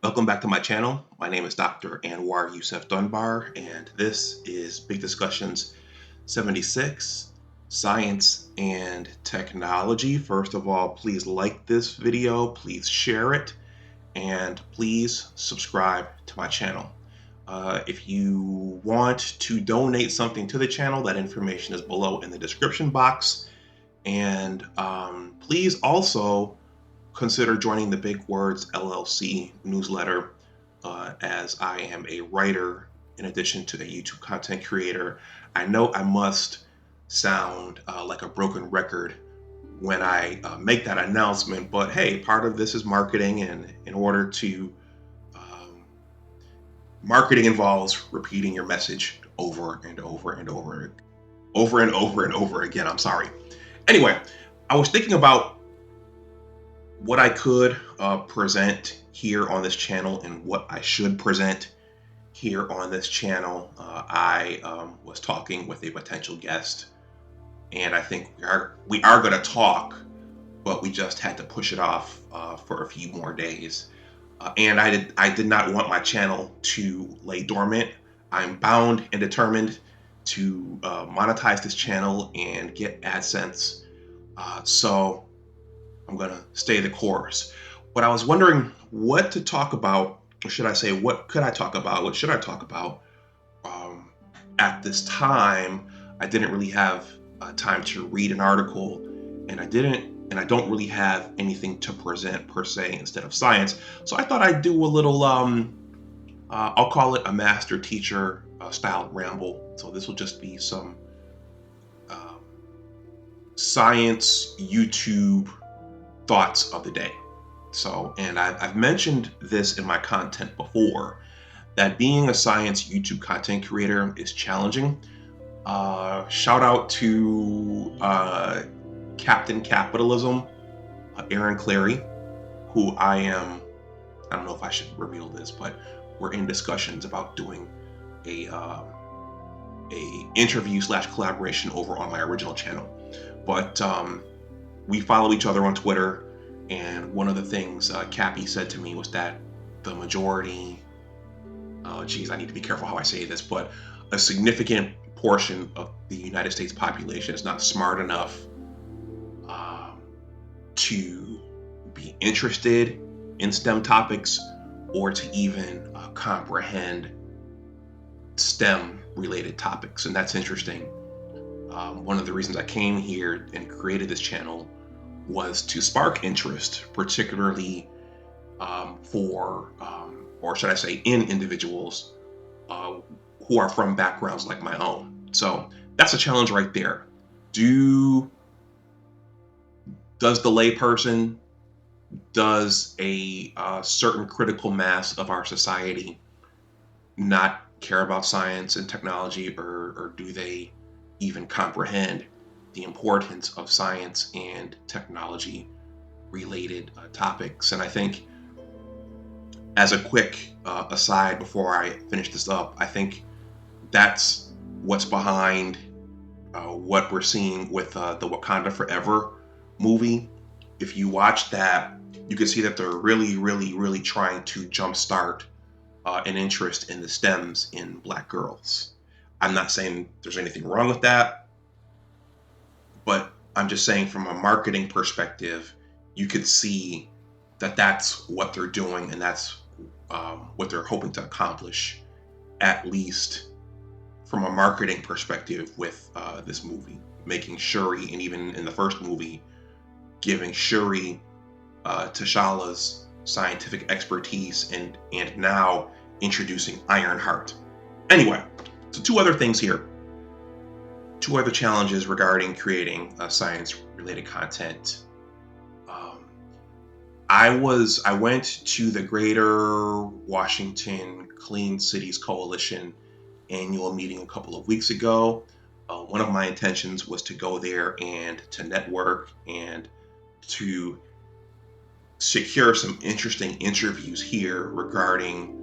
Welcome back to my channel. My name is Dr. Anwar Youssef Dunbar, and this is Big Discussions 76, Science and Technology. First of all, please like this video, please share it, and please subscribe to my channel. If you want to donate something to the channel, that information is below in the description box. And please also consider joining the Big Words LLC Newsletter, as I am a writer in addition to a YouTube content creator. I know I must sound like a broken record when I make that announcement, but hey, part of this is marketing, and in order to marketing involves repeating your message over and over and over again. I'm sorry. Anyway, I was thinking about what I could present here on this channel and what I should present here on this channel. I was talking with a potential guest, and I think we are going to talk, but we just had to push it off for a few more days. And I did not want my channel to lay dormant. I'm bound and determined to monetize this channel and get AdSense. So I'm going to stay the course. But I was wondering what to talk about, or should I say, what could I talk about? What should I talk about? At this time, I didn't really have time to read an article, and I don't really have anything to present per se instead of science. So I thought I'd do a little, I'll call it a master teacher style ramble. So this will just be some science YouTube thoughts of the day. So, and I've mentioned this in my content before, that being a science YouTube content creator is challenging. Shout out to Captain Capitalism, Aaron Clary, who I don't know if I should reveal this, but we're in discussions about doing a interview / collaboration over on my original channel. But we follow each other on Twitter, and one of the things Cappy said to me was that the majority, I need to be careful how I say this, but a significant portion of the United States population is not smart enough to be interested in STEM topics or to even comprehend STEM related topics. And that's interesting. One of the reasons I came here and created this channel was to spark interest, particularly or should I say, in individuals who are from backgrounds like my own. So that's a challenge right there. Does the layperson, does a certain critical mass of our society not care about science and technology, or do they even comprehend the importance of science and technology related topics? And I think, as a quick aside before I finish this up, I think that's what's behind what we're seeing with the Wakanda Forever movie. If you watch that, you can see that they're really trying to jumpstart an interest in the STEMs in Black girls. I'm not saying there's anything wrong with that, but I'm just saying from a marketing perspective, you could see that that's what they're doing, and that's what they're hoping to accomplish, at least from a marketing perspective with this movie, making Shuri, and even in the first movie, giving Shuri T'Challa's scientific expertise, and now introducing Ironheart. Anyway, so two other things here. Two other challenges regarding creating science-related content. I went to the Greater Washington Clean Cities Coalition annual meeting a couple of weeks ago. One of my intentions was to go there and to network and to secure some interesting interviews here regarding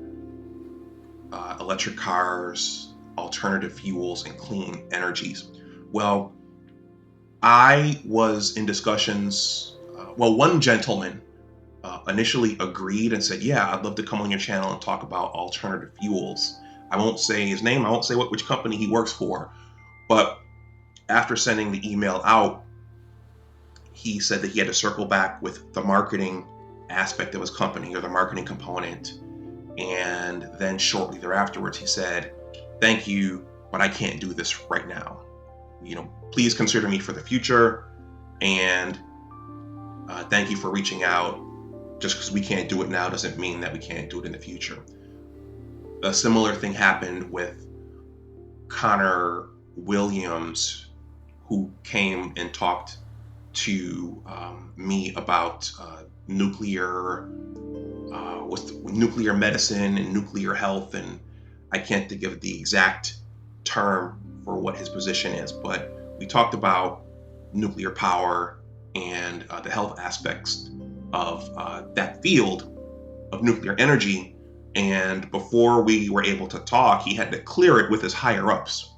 electric cars, alternative fuels, and clean energies. Well, I was in discussions. One gentleman initially agreed and said, yeah, I'd love to come on your channel and talk about alternative fuels. I won't say his name. I won't say which company he works for. But after sending the email out, he said that he had to circle back with the marketing aspect of his company, or the marketing component. And then shortly thereafterwards, he said, thank you, but I can't do this right now. Please consider me for the future. And thank you for reaching out. Just because we can't do it now doesn't mean that we can't do it in the future. A similar thing happened with Connor Williams, who came and talked to me about nuclear medicine and nuclear health, and I can't think of the exact term for what his position is, but we talked about nuclear power and the health aspects of that field of nuclear energy. And before we were able to talk, he had to clear it with his higher ups.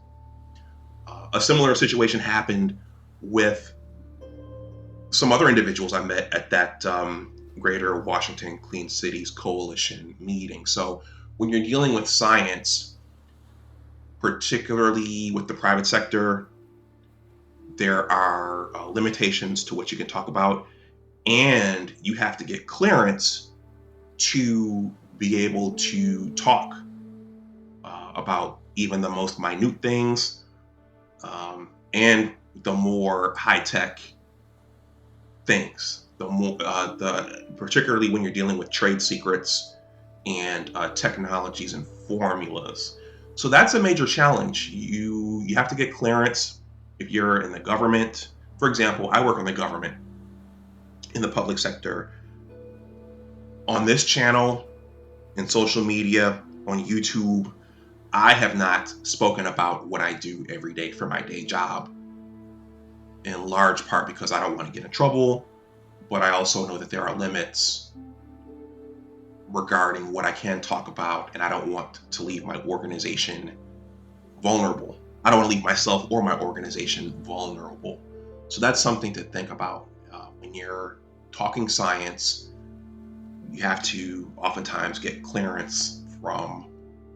A similar situation happened with some other individuals I met at that Greater Washington Clean Cities Coalition meeting. So when you're dealing with science, particularly with the private sector, there are limitations to what you can talk about, and you have to get clearance to be able to talk about even the most minute things, and the more high-tech things. Particularly when you're dealing with trade secrets and technologies and formulas. So that's a major challenge. You have to get clearance if you're in the government. For example, I work in the government, in the public sector. On this channel, in social media, on YouTube, I have not spoken about what I do every day for my day job, in large part because I don't want to get in trouble, but I also know that there are limits regarding what I can talk about, and I don't want to leave my organization vulnerable. I don't want to leave myself or my organization vulnerable. So that's something to think about. When you're talking science, you have to oftentimes get clearance from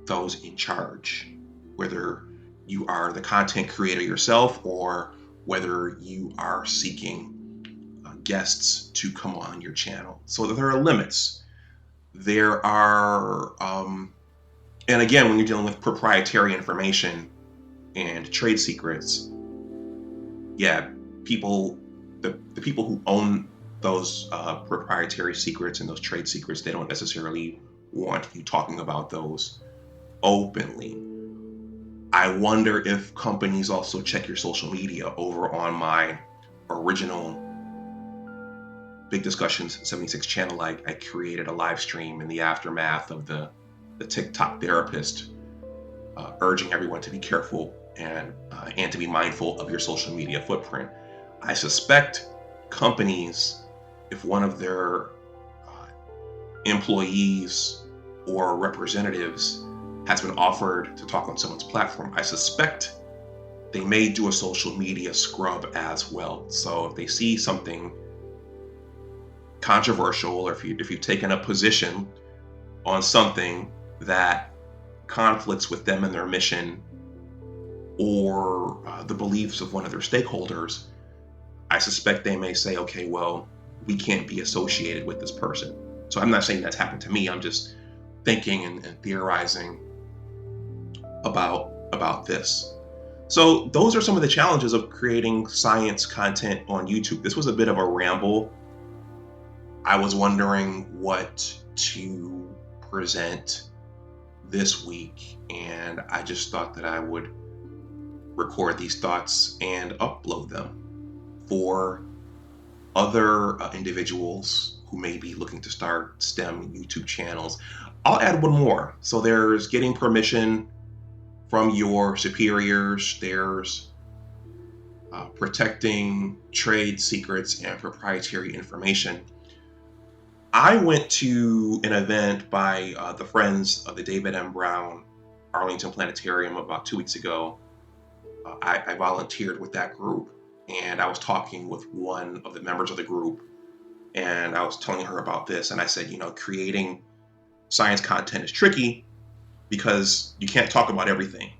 those in charge, whether you are the content creator yourself or whether you are seeking guests to come on your channel. So there are limits. There are, and again, when you're dealing with proprietary information and trade secrets, yeah, the people who own those proprietary secrets and those trade secrets, they don't necessarily want you talking about those openly. I wonder if companies also check your social media. Over on my original Big Discussions 76 channel, I created a live stream in the aftermath of the TikTok therapist urging everyone to be careful and to be mindful of your social media footprint. I suspect companies, if one of their employees or representatives has been offered to talk on someone's platform, I suspect they may do a social media scrub as well. So if they see something controversial, or if you've taken a position on something that conflicts with them and their mission, or the beliefs of one of their stakeholders, I suspect they may say, okay, well, we can't be associated with this person. So I'm not saying that's happened to me. I'm just thinking and theorizing about this. So those are some of the challenges of creating science content on YouTube. This was a bit of a ramble. I was wondering what to present this week, and I just thought that I would record these thoughts and upload them for other individuals who may be looking to start STEM YouTube channels. I'll add one more. So there's getting permission from your superiors. There's protecting trade secrets and proprietary information. I went to an event by the Friends of the David M. Brown Arlington Planetarium about 2 weeks ago. I volunteered with that group, and I was talking with one of the members of the group, and I was telling her about this, and I said, creating science content is tricky because you can't talk about everything.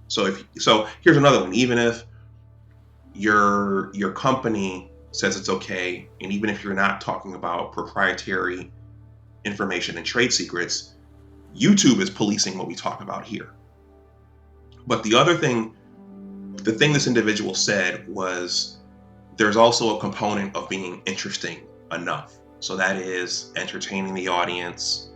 So here's another one. Even if your company says it's okay, and even if you're not talking about proprietary information and trade secrets, YouTube is policing what we talk about here. But the thing this individual said was, there's also a component of being interesting enough. So that is entertaining the audience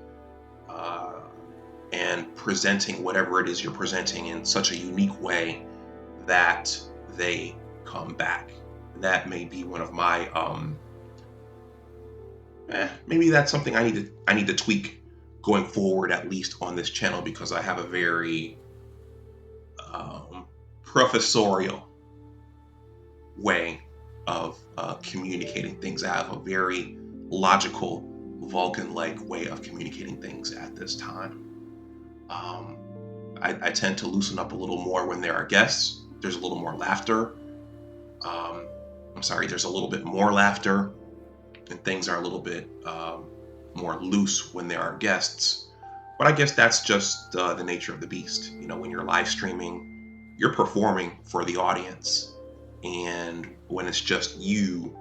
and presenting whatever it is you're presenting in such a unique way that they come back. That may be one of my maybe that's something I need to tweak going forward, at least on this channel, because I have a very professorial way of communicating things. I have a very logical, Vulcan-like way of communicating things at this time. I tend to loosen up a little more when there are guests. There's a little more laughter. There's a little bit more laughter, and things are a little bit more loose when there are guests. But I guess that's just the nature of the beast. When you're live streaming, you're performing for the audience. And when it's just you,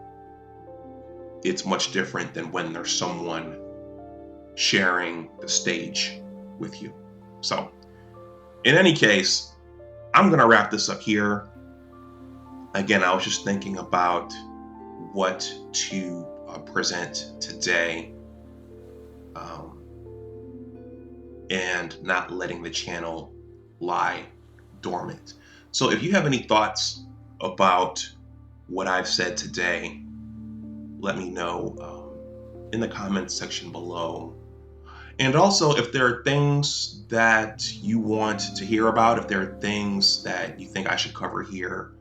it's much different than when there's someone sharing the stage with you. So, in any case, I'm going to wrap this up here. Again, I was just thinking about what to present today, and not letting the channel lie dormant. So if you have any thoughts about what I've said today, let me know in the comments section below. And also, if there are things that you want to hear about, if there are things that you think I should cover here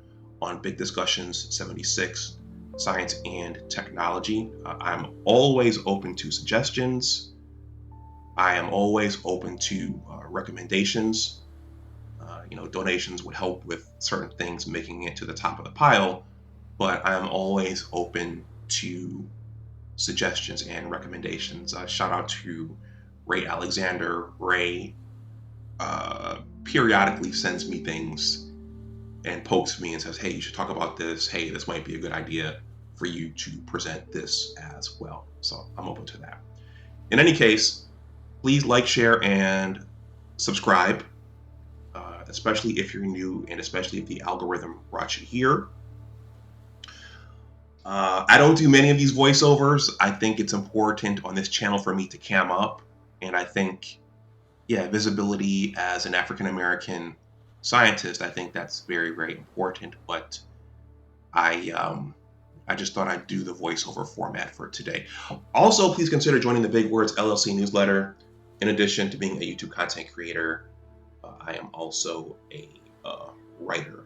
on Big Discussions 76, Science and Technology, I'm always open to suggestions. I am always open to recommendations. Donations would help with certain things making it to the top of the pile, but I'm always open to suggestions and recommendations. Shout out to Ray Alexander. Ray periodically sends me things and pokes me and says, hey, you should talk about this. Hey, this might be a good idea for you to present this as well. So I'm open to that. In any case, please like, share, and subscribe, especially if you're new and especially if the algorithm brought you here. I don't do many of these voiceovers. I think it's important on this channel for me to cam up. And I think, visibility as an African-American scientist, I think that's very, very important. But I just thought I'd do the voiceover format for today. Also, please consider joining the Big Words LLC Newsletter. In addition to being a YouTube content creator, I am also a writer,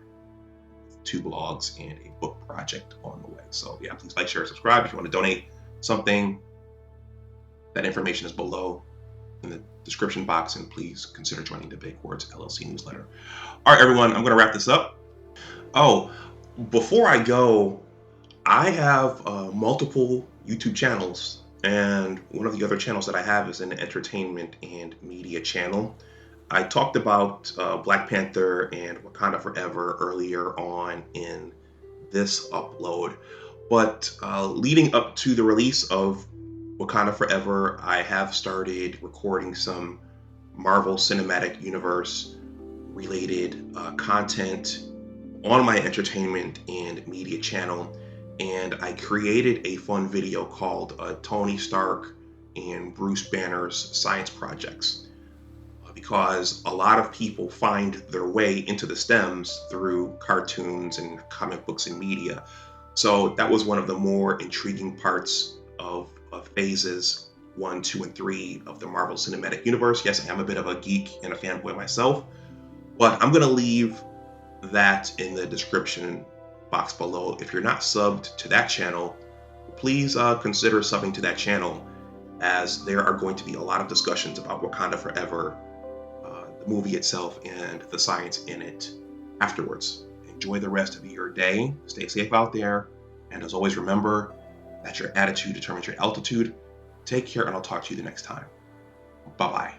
2 blogs and a book project on the way. So please like, share, subscribe. If you want to donate something, that information is below in the description box, and please consider joining the Big Words LLC Newsletter. All right, everyone, I'm going to wrap this up. Oh, before I go, I have multiple YouTube channels, and one of the other channels that I have is an entertainment and media channel. I talked about Black Panther and Wakanda Forever earlier on in this upload, but leading up to the release of Wakanda Forever, I have started recording some Marvel Cinematic Universe related content on my entertainment and media channel, and I created a fun video called Tony Stark and Bruce Banner's Science Projects, because a lot of people find their way into the STEMs through cartoons and comic books and media. So that was one of the more intriguing parts of phases 1, 2, and 3 of the Marvel Cinematic Universe. Yes, I am a bit of a geek and a fanboy myself, but I'm going to leave that in the description box below. If you're not subbed to that channel, please consider subbing to that channel, as there are going to be a lot of discussions about Wakanda Forever, the movie itself, and the science in it afterwards. Enjoy the rest of your day. Stay safe out there. And as always, remember that your attitude determines your altitude. Take care, and I'll talk to you the next time. Bye-bye.